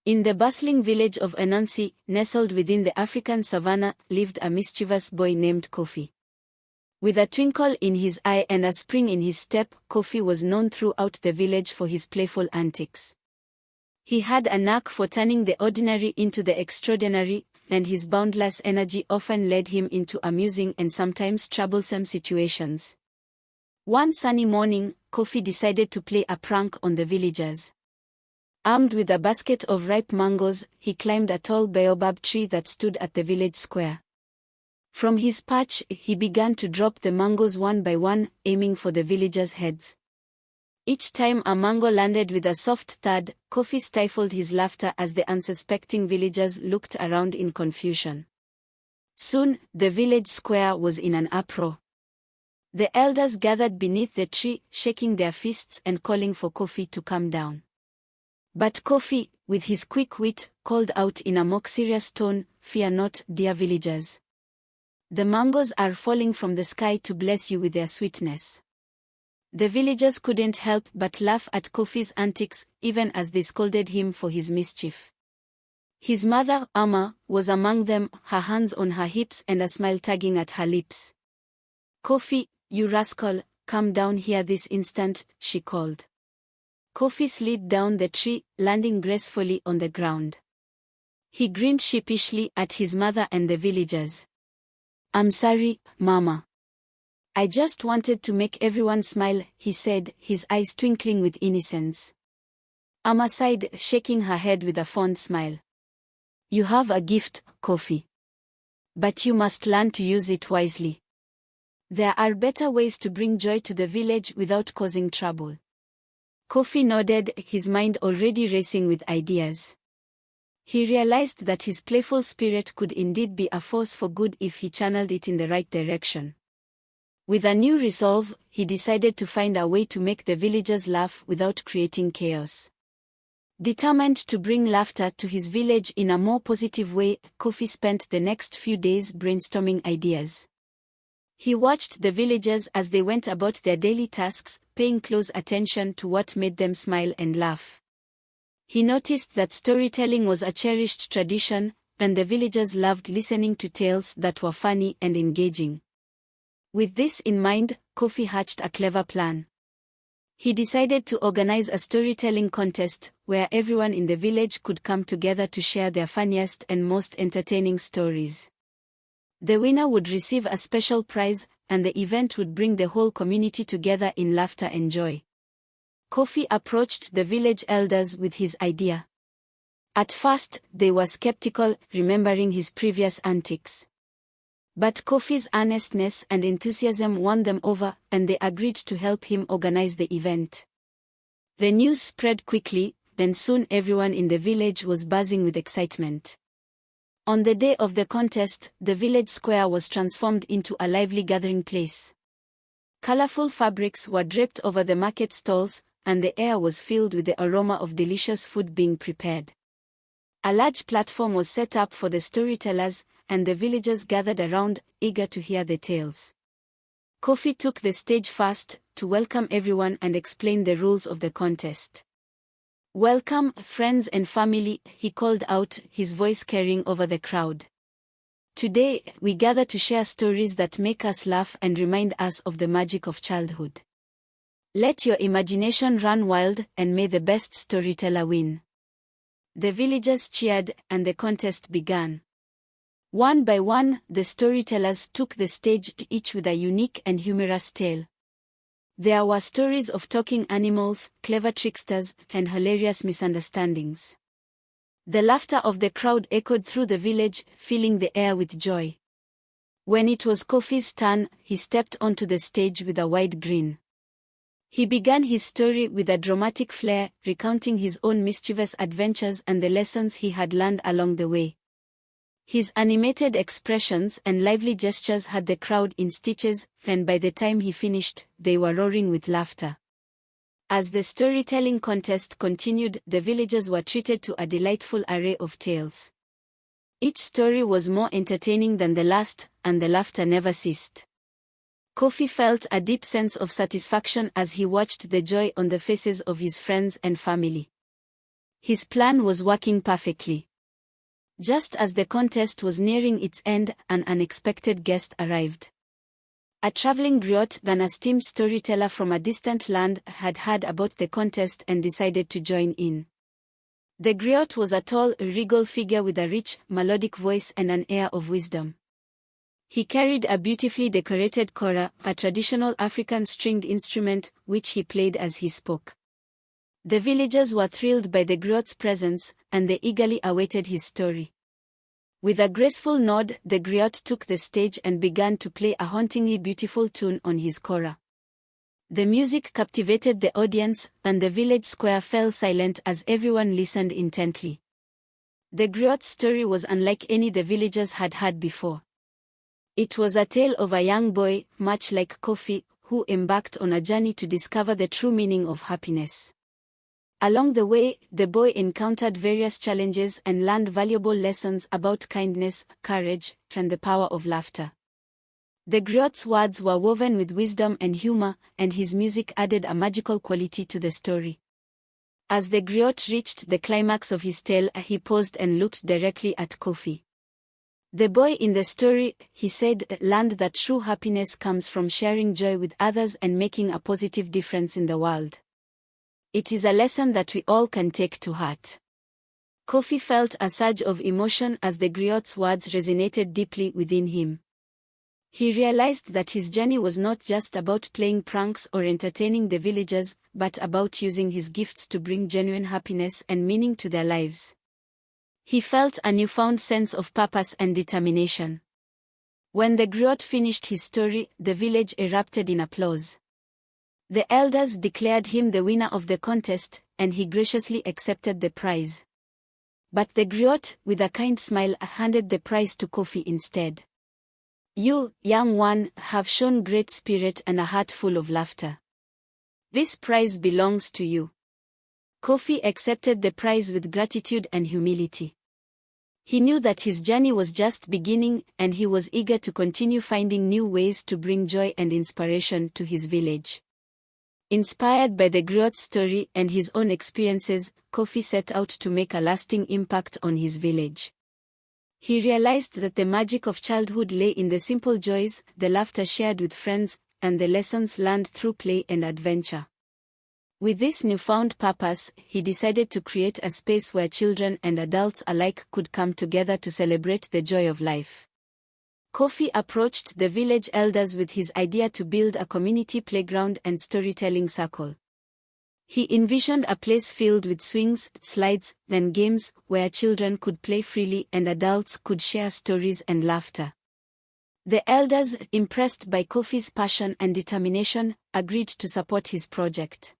In the bustling village of Anansi, nestled within the African savannah, lived a mischievous boy named Kofi. With a twinkle in his eye and a spring in his step, Kofi was known throughout the village for his playful antics. He had a knack for turning the ordinary into the extraordinary, and his boundless energy often led him into amusing and sometimes troublesome situations. One sunny morning, Kofi decided to play a prank on the villagers. Armed with a basket of ripe mangoes, he climbed a tall baobab tree that stood at the village square. From his perch, he began to drop the mangoes one by one, aiming for the villagers' heads. Each time a mango landed with a soft thud, Kofi stifled his laughter as the unsuspecting villagers looked around in confusion. Soon, the village square was in an uproar. The elders gathered beneath the tree, shaking their fists and calling for Kofi to calm down. But Kofi, with his quick wit, called out in a mock serious tone, "Fear not, dear villagers. The mangoes are falling from the sky to bless you with their sweetness." The villagers couldn't help but laugh at Kofi's antics, even as they scolded him for his mischief. His mother, Amma, was among them, her hands on her hips and a smile tugging at her lips. "Kofi, you rascal, come down here this instant," she called. Kofi slid down the tree, landing gracefully on the ground. He grinned sheepishly at his mother and the villagers. "I'm sorry, Mama. I just wanted to make everyone smile," he said, his eyes twinkling with innocence. Amma sighed, shaking her head with a fond smile. "You have a gift, Kofi. But you must learn to use it wisely. There are better ways to bring joy to the village without causing trouble." Kofi nodded, his mind already racing with ideas. He realized that his playful spirit could indeed be a force for good if he channeled it in the right direction. With a new resolve, he decided to find a way to make the villagers laugh without creating chaos. Determined to bring laughter to his village in a more positive way, Kofi spent the next few days brainstorming ideas. He watched the villagers as they went about their daily tasks, paying close attention to what made them smile and laugh. He noticed that storytelling was a cherished tradition, and the villagers loved listening to tales that were funny and engaging. With this in mind, Kofi hatched a clever plan. He decided to organize a storytelling contest, where everyone in the village could come together to share their funniest and most entertaining stories. The winner would receive a special prize, and the event would bring the whole community together in laughter and joy. Kofi approached the village elders with his idea. At first, they were skeptical, remembering his previous antics. But Kofi's earnestness and enthusiasm won them over, and they agreed to help him organize the event. The news spread quickly, and soon everyone in the village was buzzing with excitement. On the day of the contest, the village square was transformed into a lively gathering place. Colorful fabrics were draped over the market stalls, and the air was filled with the aroma of delicious food being prepared. A large platform was set up for the storytellers, and the villagers gathered around, eager to hear the tales. Kofi took the stage first, to welcome everyone and explain the rules of the contest. "Welcome, friends and family," he called out, his voice carrying over the crowd. "Today, we gather to share stories that make us laugh and remind us of the magic of childhood. Let your imagination run wild, and may the best storyteller win." The villagers cheered, and the contest began. One by one, the storytellers took the stage, each with a unique and humorous tale. There were stories of talking animals, clever tricksters, and hilarious misunderstandings. The laughter of the crowd echoed through the village, filling the air with joy. When it was Kofi's turn, he stepped onto the stage with a wide grin. He began his story with a dramatic flair, recounting his own mischievous adventures and the lessons he had learned along the way. His animated expressions and lively gestures had the crowd in stitches, and by the time he finished, they were roaring with laughter. As the storytelling contest continued, the villagers were treated to a delightful array of tales. Each story was more entertaining than the last, and the laughter never ceased. Kofi felt a deep sense of satisfaction as he watched the joy on the faces of his friends and family. His plan was working perfectly. Just as the contest was nearing its end, an unexpected guest arrived. A traveling griot, an esteemed storyteller from a distant land, had heard about the contest and decided to join in. The griot was a tall, regal figure with a rich, melodic voice and an air of wisdom. He carried a beautifully decorated kora, a traditional African stringed instrument, which he played as he spoke. The villagers were thrilled by the griot's presence, and they eagerly awaited his story. With a graceful nod, the griot took the stage and began to play a hauntingly beautiful tune on his kora. The music captivated the audience, and the village square fell silent as everyone listened intently. The griot's story was unlike any the villagers had heard before. It was a tale of a young boy, much like Kofi, who embarked on a journey to discover the true meaning of happiness. Along the way, the boy encountered various challenges and learned valuable lessons about kindness, courage, and the power of laughter. The griot's words were woven with wisdom and humor, and his music added a magical quality to the story. As the griot reached the climax of his tale, he paused and looked directly at Kofi. The boy in the story, he said, learned that true happiness comes from sharing joy with others and making a positive difference in the world. It is a lesson that we all can take to heart. Kofi felt a surge of emotion as the griot's words resonated deeply within him. He realized that his journey was not just about playing pranks or entertaining the villagers, but about using his gifts to bring genuine happiness and meaning to their lives. He felt a newfound sense of purpose and determination. When the griot finished his story, the village erupted in applause. The elders declared him the winner of the contest, and he graciously accepted the prize. But the griot, with a kind smile, handed the prize to Kofi instead. "You, young one, have shown great spirit and a heart full of laughter. This prize belongs to you." Kofi accepted the prize with gratitude and humility. He knew that his journey was just beginning, and he was eager to continue finding new ways to bring joy and inspiration to his village. Inspired by the griot's story and his own experiences, Kofi set out to make a lasting impact on his village. He realized that the magic of childhood lay in the simple joys, the laughter shared with friends, and the lessons learned through play and adventure. With this newfound purpose, he decided to create a space where children and adults alike could come together to celebrate the joy of life. Kofi approached the village elders with his idea to build a community playground and storytelling circle. He envisioned a place filled with swings, slides, and games where children could play freely and adults could share stories and laughter. The elders, impressed by Kofi's passion and determination, agreed to support his project.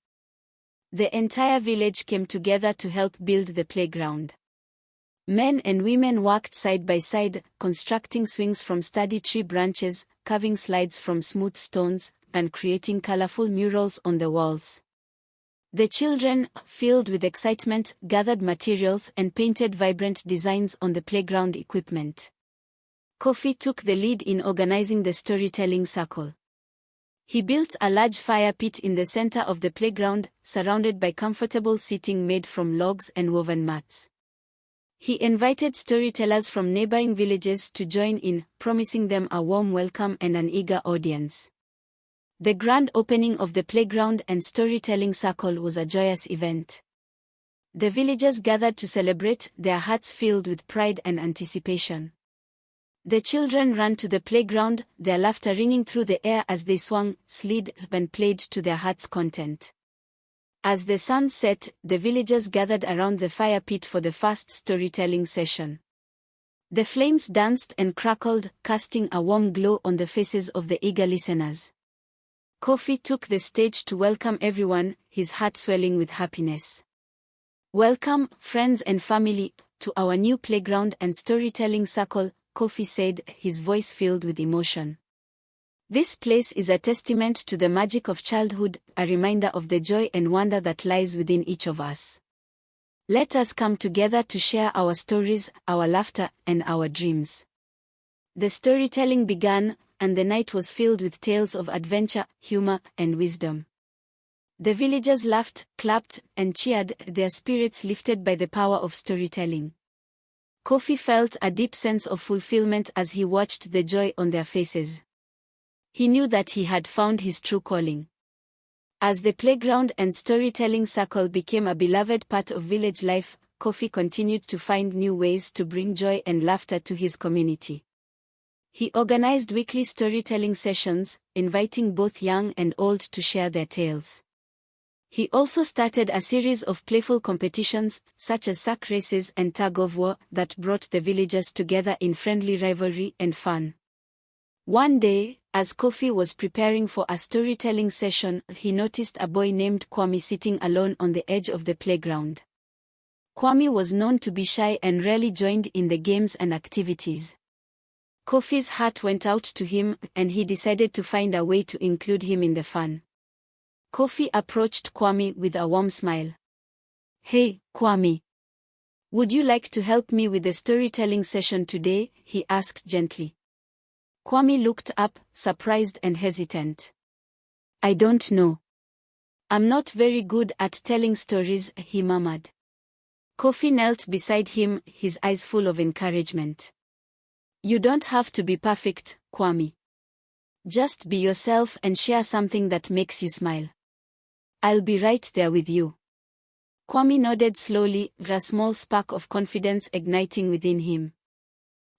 The entire village came together to help build the playground. Men and women worked side by side, constructing swings from sturdy tree branches, carving slides from smooth stones, and creating colorful murals on the walls. The children, filled with excitement, gathered materials and painted vibrant designs on the playground equipment. Kofi took the lead in organizing the storytelling circle. He built a large fire pit in the center of the playground, surrounded by comfortable seating made from logs and woven mats. He invited storytellers from neighboring villages to join in, promising them a warm welcome and an eager audience. The grand opening of the playground and storytelling circle was a joyous event. The villagers gathered to celebrate, their hearts filled with pride and anticipation. The children ran to the playground, their laughter ringing through the air as they swung, slid, and played to their hearts' content. As the sun set, the villagers gathered around the fire pit for the first storytelling session. The flames danced and crackled, casting a warm glow on the faces of the eager listeners. Kofi took the stage to welcome everyone, his heart swelling with happiness. "Welcome, friends and family, to our new playground and storytelling circle," Kofi said, his voice filled with emotion. "This place is a testament to the magic of childhood, a reminder of the joy and wonder that lies within each of us. Let us come together to share our stories, our laughter, and our dreams." The storytelling began, and the night was filled with tales of adventure, humor, and wisdom. The villagers laughed, clapped, and cheered, their spirits lifted by the power of storytelling. Kofi felt a deep sense of fulfillment as he watched the joy on their faces. He knew that he had found his true calling. As the playground and storytelling circle became a beloved part of village life, Kofi continued to find new ways to bring joy and laughter to his community. He organized weekly storytelling sessions, inviting both young and old to share their tales. He also started a series of playful competitions, such as sack races and tug-of-war, that brought the villagers together in friendly rivalry and fun. One day, as Kofi was preparing for a storytelling session, he noticed a boy named Kwame sitting alone on the edge of the playground. Kwame was known to be shy and rarely joined in the games and activities. Kofi's heart went out to him, and he decided to find a way to include him in the fun. Kofi approached Kwame with a warm smile. "Hey, Kwame. Would you like to help me with the storytelling session today?" he asked gently. Kwame looked up, surprised and hesitant. "I don't know. I'm not very good at telling stories," he murmured. Kofi knelt beside him, his eyes full of encouragement. "You don't have to be perfect, Kwame. Just be yourself and share something that makes you smile. I'll be right there with you." Kwame nodded slowly, a small spark of confidence igniting within him.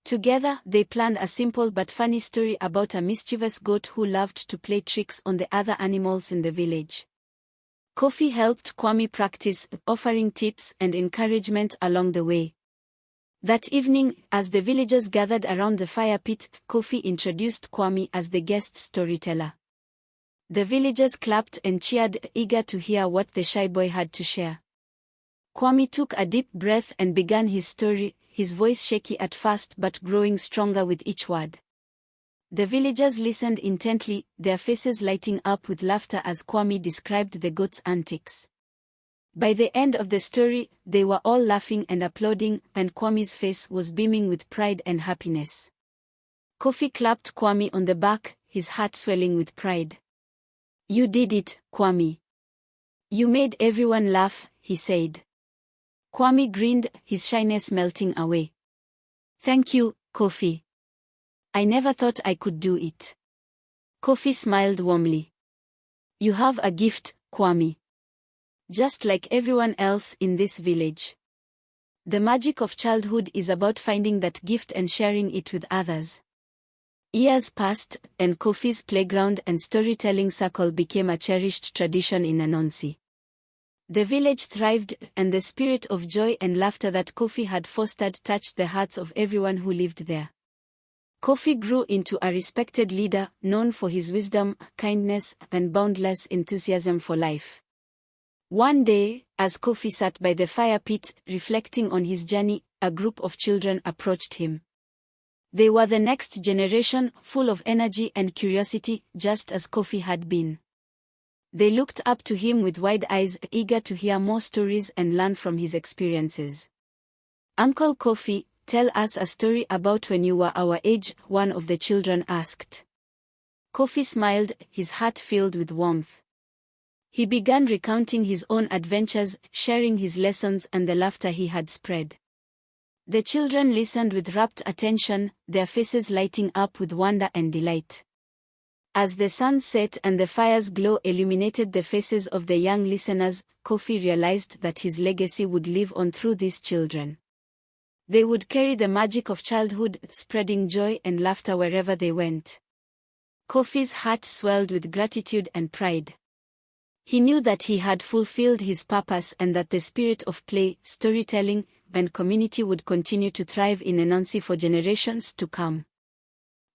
Together, they planned a simple but funny story about a mischievous goat who loved to play tricks on the other animals in the village. Kofi helped Kwame practice, offering tips and encouragement along the way. That evening, as the villagers gathered around the fire pit, Kofi introduced Kwame as the guest storyteller. The villagers clapped and cheered, eager to hear what the shy boy had to share. Kwame took a deep breath and began his story, his voice shaky at first but growing stronger with each word. The villagers listened intently, their faces lighting up with laughter as Kwame described the goat's antics. By the end of the story, they were all laughing and applauding, and Kwame's face was beaming with pride and happiness. Kofi clapped Kwame on the back, his heart swelling with pride. "You did it, Kwame. You made everyone laugh," he said. Kwame grinned, his shyness melting away. "Thank you, Kofi. I never thought I could do it." Kofi smiled warmly. "You have a gift, Kwame. Just like everyone else in this village. The magic of childhood is about finding that gift and sharing it with others." Years passed, and Kofi's playground and storytelling circle became a cherished tradition in Anansi. The village thrived, and the spirit of joy and laughter that Kofi had fostered touched the hearts of everyone who lived there. Kofi grew into a respected leader, known for his wisdom, kindness, and boundless enthusiasm for life. One day, as Kofi sat by the fire pit, reflecting on his journey, a group of children approached him. They were the next generation, full of energy and curiosity, just as Kofi had been. They looked up to him with wide eyes, eager to hear more stories and learn from his experiences. "Uncle Kofi, tell us a story about when you were our age," one of the children asked. Kofi smiled, his heart filled with warmth. He began recounting his own adventures, sharing his lessons and the laughter he had spread. The children listened with rapt attention, their faces lighting up with wonder and delight. As the sun set and the fire's glow illuminated the faces of the young listeners, Kofi realized that his legacy would live on through these children. They would carry the magic of childhood, spreading joy and laughter wherever they went. Kofi's heart swelled with gratitude and pride. He knew that he had fulfilled his purpose and that the spirit of play, storytelling, and community would continue to thrive in Anansi for generations to come.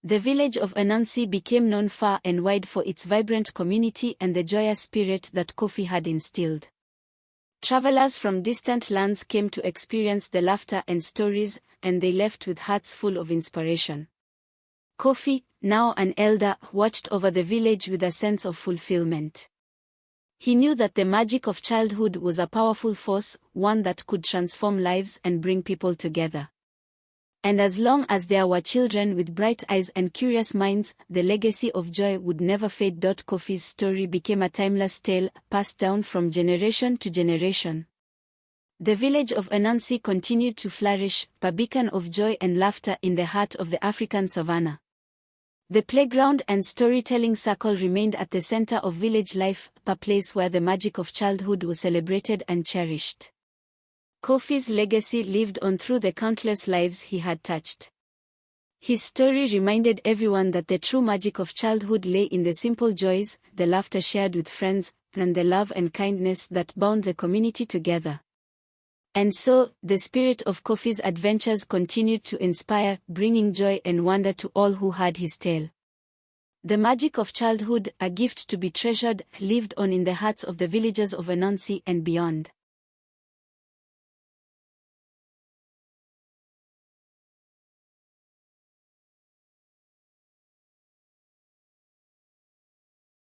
The village of Anansi became known far and wide for its vibrant community and the joyous spirit that Kofi had instilled. Travelers from distant lands came to experience the laughter and stories, and they left with hearts full of inspiration. Kofi, now an elder, watched over the village with a sense of fulfillment. He knew that the magic of childhood was a powerful force, one that could transform lives and bring people together. And as long as there were children with bright eyes and curious minds, the legacy of joy would never fade. Kofi's story became a timeless tale, passed down from generation to generation. The village of Anansi continued to flourish, a beacon of joy and laughter in the heart of the African savannah. The playground and storytelling circle remained at the center of village life, a place where the magic of childhood was celebrated and cherished. Kofi's legacy lived on through the countless lives he had touched. His story reminded everyone that the true magic of childhood lay in the simple joys, the laughter shared with friends, and the love and kindness that bound the community together. And so, the spirit of Kofi's adventures continued to inspire, bringing joy and wonder to all who heard his tale. The magic of childhood, a gift to be treasured, lived on in the hearts of the villagers of Anansi and beyond.